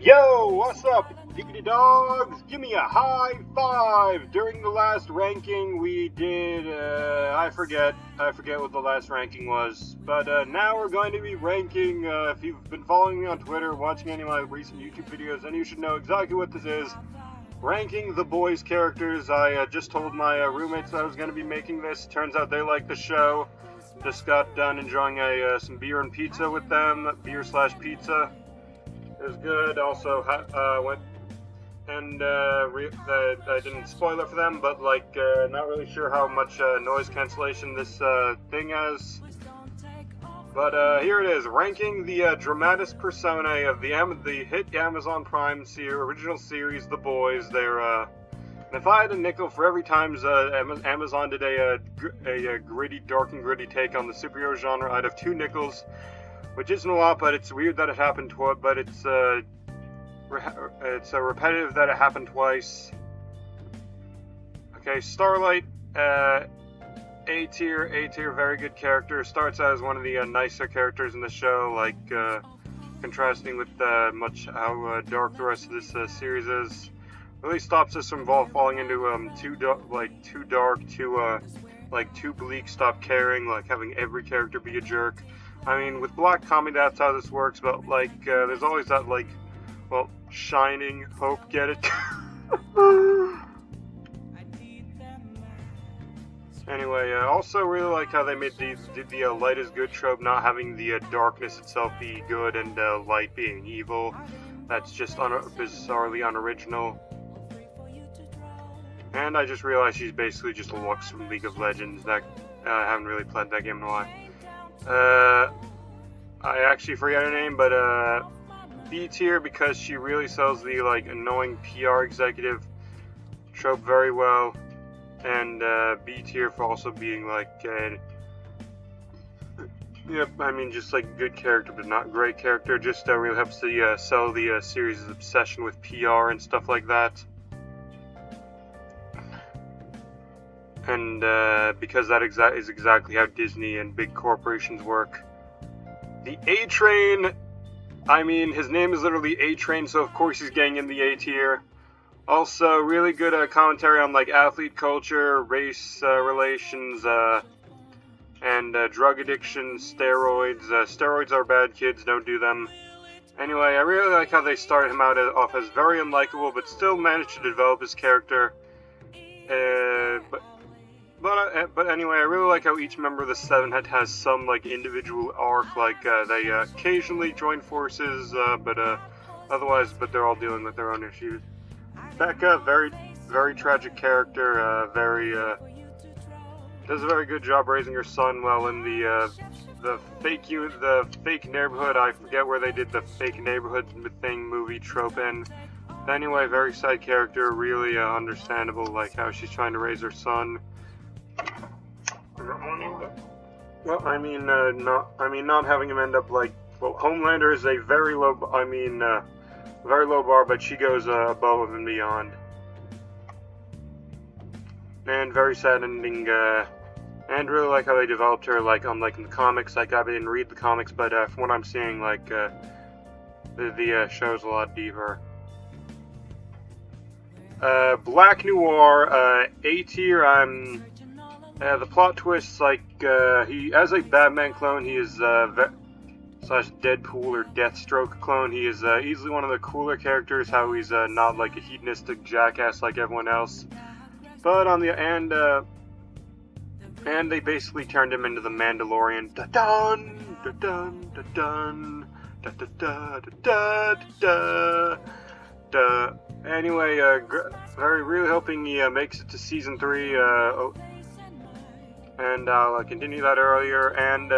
Yo, what's up, diggity dogs? Give me a high five! During the last ranking, we did, I forget what the last ranking was. But now we're going to be ranking, if you've been following me on Twitter, watching any of my recent YouTube videos, then you should know exactly what this is. Ranking the boys' characters. I just told my roommates that I was going to be making this. Turns out they like the show. Just got done enjoying some beer and pizza with them. Beer/pizza. It was good. Also, went and I didn't spoil it for them, but not really sure how much noise cancellation this thing has. But here it is, ranking the dramatis personae of the hit Amazon Prime original series, The Boys. And if I had a nickel for every time Amazon did a gritty, dark and gritty take on the superhero genre, I'd have 2 nickels. Which isn't a lot, but it's weird that it happened twice. But it's repetitive that it happened twice. Okay, Starlight, A tier, very good character. Starts out as one of the nicer characters in the show, contrasting with how dark the rest of this series is. Really stops us from falling into too dark, too bleak. Stop caring, having every character be a jerk. I mean, with black comedy, that's how this works, but, there's always that, shining hope, get it? Anyway, I also really like how they did the light is good trope, not having the darkness itself be good and light being evil. That's just bizarrely unoriginal. And I just realized she's basically just Lux from League of Legends. I haven't really played that game in a while. I actually forget her name, but B tier because she really sells the annoying PR executive trope very well, and B tier for also being just good character but not great character. Just really helps to sell the series' obsession with PR and stuff like that. And because that is exactly how Disney and big corporations work. The A-Train, his name is literally A-Train, so of course he's getting in the A tier. Also, really good commentary on athlete culture, race relations, and drug addiction, steroids. Steroids are bad, kids, don't do them. Anyway, I really like how they started him off as very unlikable, but still managed to develop his character. But anyway, I really like how each member of the Sevenhead has some individual arc. They occasionally join forces, but they're all dealing with their own issues. Becca, very tragic character. Does a very good job raising her son well in the fake neighborhood. I forget where they did the fake neighborhood thing movie trope in. Anyway, very side character, really understandable, how she's trying to raise her son. Well, not having him end up Homelander is a very low bar, but she goes above and beyond. And very sad ending, and really like how they developed her, in the comics. I didn't read the comics, but from what I'm seeing, the show's a lot deeper. Black Noir, A tier. The plot twists, he as a Batman clone, he is slash Deadpool or Deathstroke clone. He is easily one of the cooler characters. How he's not a hedonistic jackass like everyone else. But on the and they basically turned him into the Mandalorian. Da dun da dun da dun da da da da da da. Anyway, really hoping he makes it to season 3. And I'll continue that earlier. And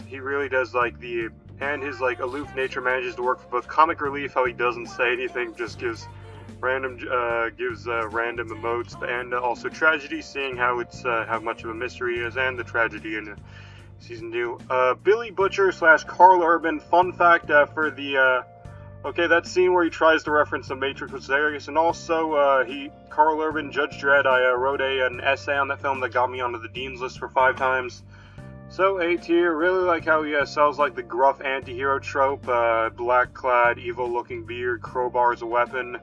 he really does his aloof nature manages to work for both comic relief, how he doesn't say anything, just gives random emotes, and also tragedy, seeing how much of a mystery he is, and the tragedy in season 2. Billy Butcher / Carl Urban. Fun fact for the that scene where he tries to reference the Matrix was hilarious, and also Carl Urban, Judge Dredd. I wrote an essay on that film that got me onto the Dean's List for 5 times. So A tier, really like how he sells like the gruff anti-hero trope, black-clad, evil-looking beard, crowbar as a weapon.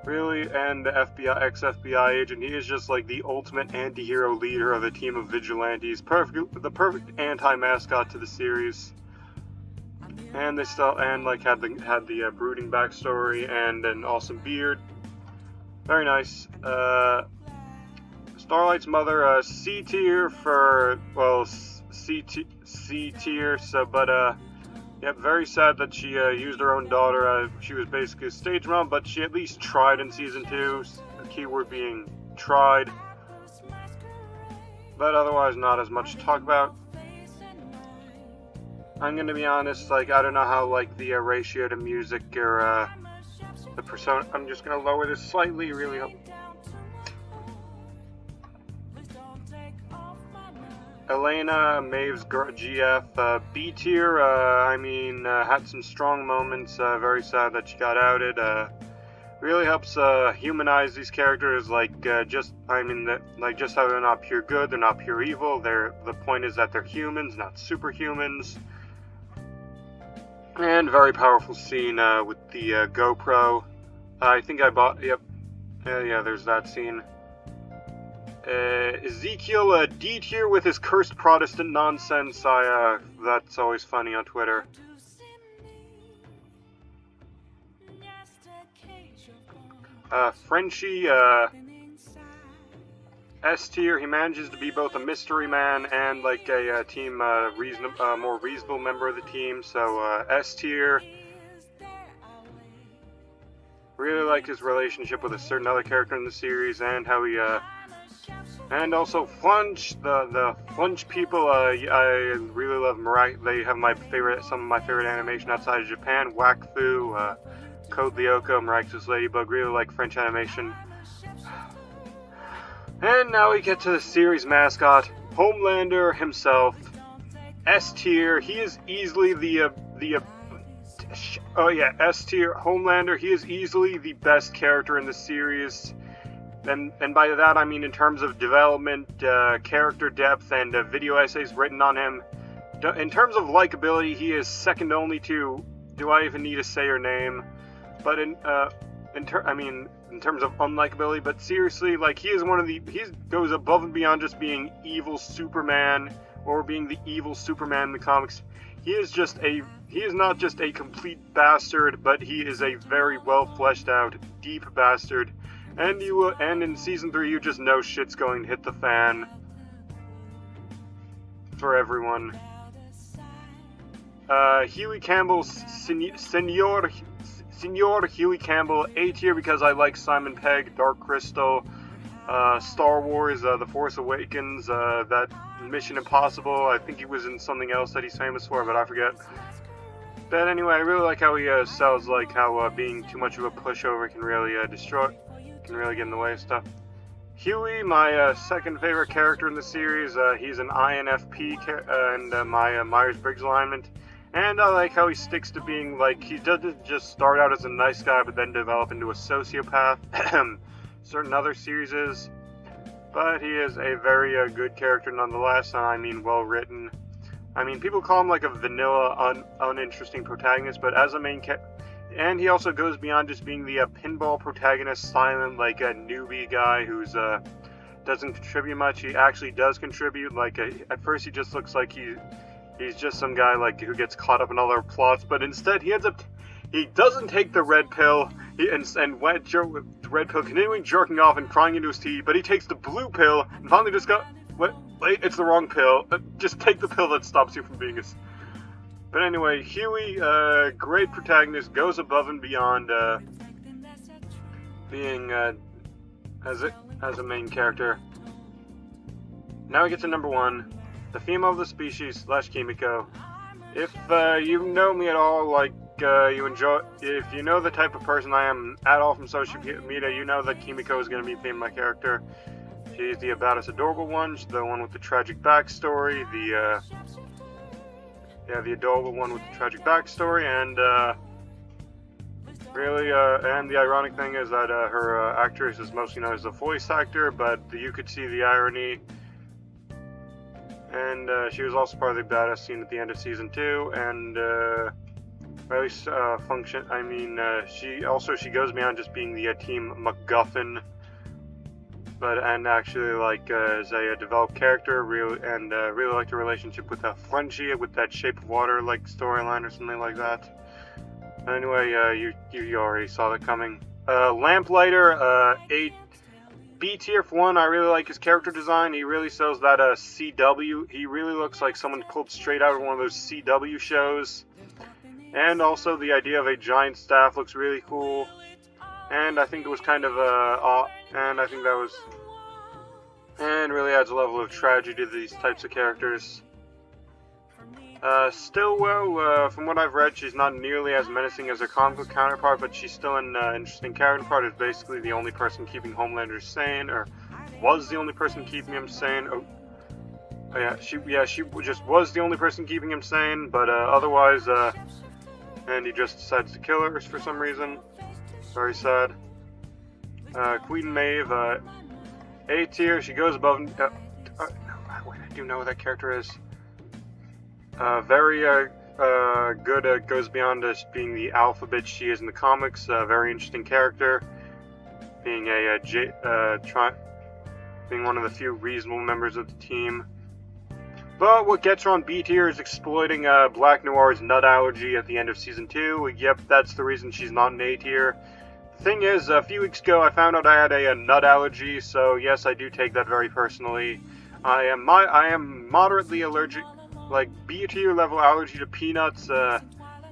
Really, and the FBI, ex-FBI agent, he is just like the ultimate anti-hero leader of a team of vigilantes, the perfect anti-mascot to the series. And they still like had the brooding backstory and an awesome beard. Very nice. Starlight's mother, C tier for, well, C tier. So, but yeah, very sad that she used her own daughter. She was basically a stage mom, but she at least tried in season 2. The keyword being tried. But otherwise, not as much to talk about. I'm gonna be honest, like, I don't know how, like, the ratio to music or the persona. I'm just gonna lower this slightly, really hope. Elena, Maeve's GF, B tier, I mean, had some strong moments, very sad that she got outed, really helps, humanize these characters, like, just how they're not pure good, they're not pure evil, the point is that they're humans, not superhumans. And very powerful scene, with the, GoPro. I think I bought, yep, yeah, there's that scene. Ezekiel, D tier with his cursed Protestant nonsense. That's always funny on Twitter. Frenchie, S tier. He manages to be both a mystery man and like a team, more reasonable member of the team. So, S tier. Really like his relationship with a certain other character in the series and how he, and also Flunch, the Flunch people, I really love they have some of my favorite animation outside of Japan, Wakfu, Code Lyoko, Miraculous Ladybug, really like French animation. And now we get to the series mascot, Homelander himself, S tier, he is easily S tier, Homelander, he is easily the best character in the series. And by that I mean in terms of development, character depth, and video essays written on him. In terms of likability, he is second only to, do I even need to say her name? But in terms of unlikability, but seriously, like, he goes above and beyond just being evil Superman, or being the evil Superman in the comics. He is not just a complete bastard, but he is a very well fleshed out, deep bastard. And in season 3, you just know shit's going to hit the fan for everyone. Huey Campbell, Senor Huey Campbell, A tier because I like Simon Pegg, Dark Crystal, Star Wars, The Force Awakens, that Mission Impossible. I think he was in something else that he's famous for, but I forget. But anyway, I really like how he sells, like, how being too much of a pushover can really can really get in the way of stuff. Huey, my second favorite character in the series, he's an INFP and my Myers-Briggs alignment. And I like how he sticks to being, like, he doesn't just start out as a nice guy but then develop into a sociopath. Certain other series is. But he is a very good character nonetheless, and I mean well written. I mean, people call him like a vanilla, uninteresting protagonist, but as a main character. And he also goes beyond just being the pinball protagonist, silent, like a newbie guy who's doesn't contribute much. He actually does contribute. Like at first, he just looks like he's just some guy like who gets caught up in other plots. But instead, he doesn't take the red pill. And wet the red pill, continuing jerking off and crying into his tea. But he takes the blue pill and finally just wait, it's the wrong pill. Just take the pill that stops you from being a. But anyway, Huey, great protagonist, goes above and beyond being as a main character. Now we get to number 1, the female of the species / Kimiko. If you know me at all, like if you know the type of person I am at all from social media, you know that Kimiko is going to be my character. She's the about us adorable one, she's the one with the tragic backstory, the adorable one with the tragic backstory, and and the ironic thing is that her actress is mostly known as a voice actor, but you could see the irony. And she was also part of the badass scene at the end of season 2, and at least she goes beyond just being the team MacGuffin, and actually is a developed character, really liked her relationship with Frenchie, with that Shape of Water like storyline or something like that. Anyway, you already saw that coming. Lamplighter, a B tier for one. I really like his character design. He really sells that CW. He really looks like someone pulled straight out of one of those CW shows. And also the idea of a giant staff looks really cool. And I think it was kind of and really adds a level of tragedy to these types of characters. Stillwell, from what I've read, she's not nearly as menacing as her comic book counterpart, but she's still an interesting character part. Is basically the only person keeping Homelander sane, or was the only person keeping him sane. She just was the only person keeping him sane, but otherwise, and he just decides to kill her for some reason. Very sad. Queen Maeve, A tier. She goes above. Wait, I do know who that character is. Very good, goes beyond just being the alpha bitch she is in the comics. Very interesting character, being being one of the few reasonable members of the team. But what gets her on B tier is exploiting Black Noir's nut allergy at the end of season 2. Yep, that's the reason she's not an A tier. The thing is, a few weeks ago I found out I had a nut allergy, so yes, I do take that very personally. I am moderately allergic. Like, B tier level allergy to peanuts,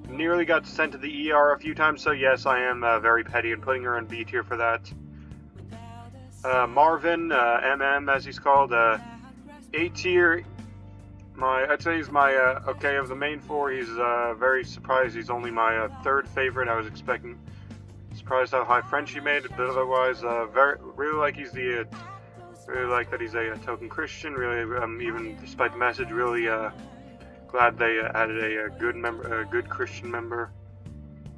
nearly got sent to the ER a few times, so yes, I am very petty in putting her in B tier for that. Marvin, MM as he's called, A tier. I'd say he's my, of the main 4, he's very surprised he's only my 3rd favorite. I was surprised how high Frenchie made it, but otherwise, really like that he's a token Christian. Really, even despite the message, really glad they added a good Christian member.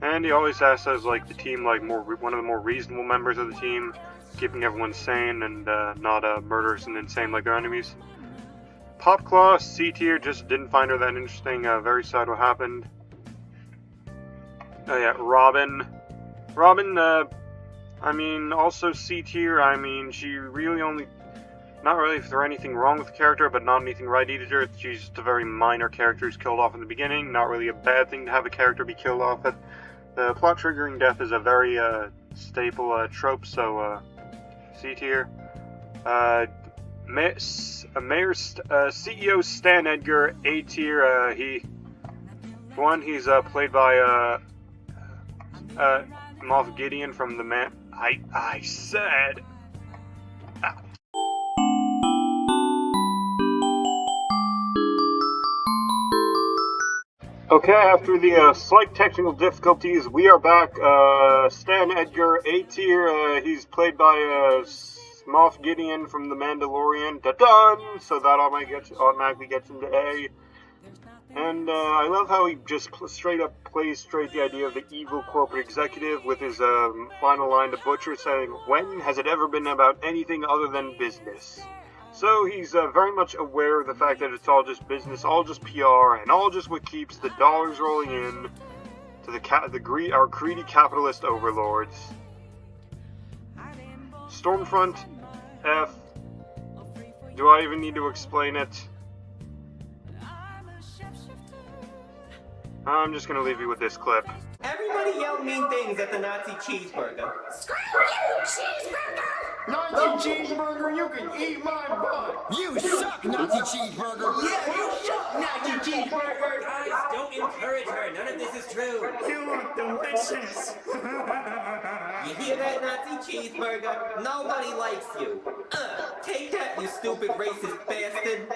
And he always acts as the team, one of the more reasonable members of the team, keeping everyone sane and not murderous and insane like their enemies. Popclaw, C tier, just didn't find her that interesting. Very sad what happened. Robin. Also C tier. She really not really if there's anything wrong with the character, but not anything right either. She's just a very minor character who's killed off in the beginning. Not really a bad thing to have a character be killed off. The plot triggering death is a very staple trope, so C tier. CEO Stan Edgar, A tier. He's played by Moff Gideon from the Man. I said. Okay, after the slight technical difficulties, we are back. Stan Edgar, A tier. He's played by Moff Gideon from The Mandalorian. Da-dun! So that automatically gets him to A. And I love how he just straight up plays the idea of the evil corporate executive with his final line to Butcher saying, "When has it ever been about anything other than business?" So he's very much aware of the fact that it's all just business, all just PR, and all just what keeps the dollars rolling in to our greedy capitalist overlords. Stormfront, F. Do I even need to explain it? I'm just gonna leave you with this clip. Everybody yell mean things at the Nazi cheeseburger. Screw you, cheeseburger! Nazi cheeseburger, you can eat my butt! You suck, Nazi cheeseburger! Yeah, you suck, Nazi cheeseburger! Guys, don't encourage her. None of this is true. You want the witches! You hear that, Nazi cheeseburger? Nobody likes you. Take that, you stupid racist bastard.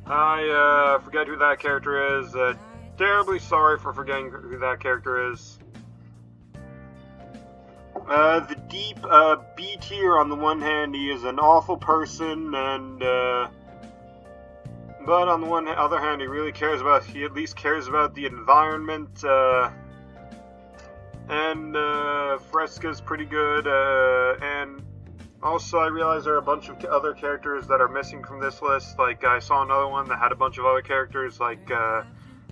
I forget who that character is. Terribly sorry for forgetting who that character is. The deep B tier. On the one hand, he is an awful person, and but on the other hand, he at least cares about the environment. And Fresca's pretty good, and Also, I realize there are a bunch of other characters that are missing from this list. Like, I saw another one that had a bunch of other characters, like,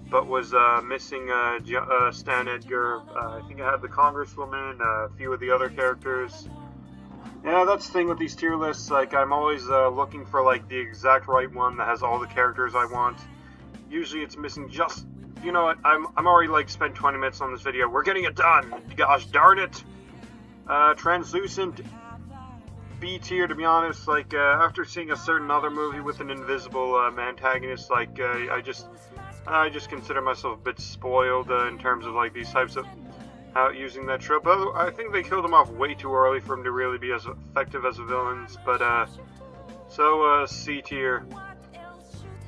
but was missing Stan Edgar. I think it had the Congresswoman, a few of the other characters. Yeah, that's the thing with these tier lists. Like, I'm always looking for, like, the exact right one that has all the characters I want. Usually it's missing just... You know what? I'm already, like, spent 20 minutes on this video. We're getting it done! Gosh darn it! Translucent... B tier, to be honest. Like, after seeing a certain other movie with an invisible antagonist, like, I just consider myself a bit spoiled in terms of, like, these types of using that trope. I think they killed him off way too early for him to really be as effective as villains. But C tier.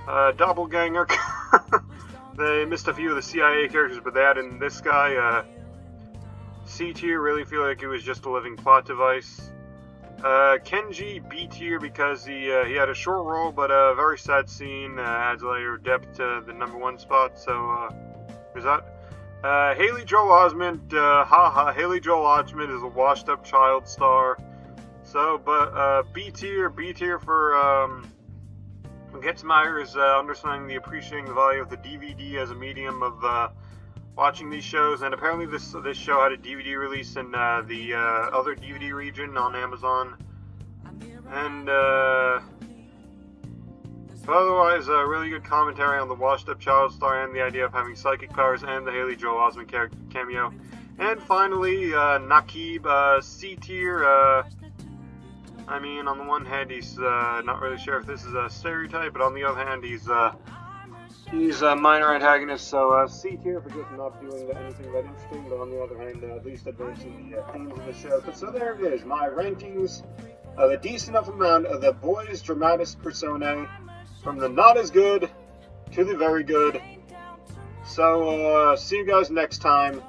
Doppelganger. They missed a few of the CIA characters, but they added in this guy. C tier. Really feel like it was just a living plot device. Kenji, B tier, because he had a short role, but a very sad scene, adds a layer of depth to the #1 spot, so, there's that. Haley Joel Osment, Haley Joel Osment is a washed-up child star, so, but, B tier for, Getzmeyer's, understanding the appreciating the value of the DVD as a medium of, watching these shows, and apparently this show had a DVD release in the other DVD region on Amazon, and but otherwise really good commentary on the washed-up child star and the idea of having psychic powers and the Haley Joel Osment cameo. And finally, Nakib, C tier. I mean, on the one hand, he's not really sure if this is a stereotype, but on the other hand, he's a minor antagonist, so C tier for just not doing anything that interesting, but on the other hand, at least advancing the themes of the show. But so there it is, my rankings of a decent enough amount of the boys' dramatis personae, from the not as good to the very good. So, see you guys next time.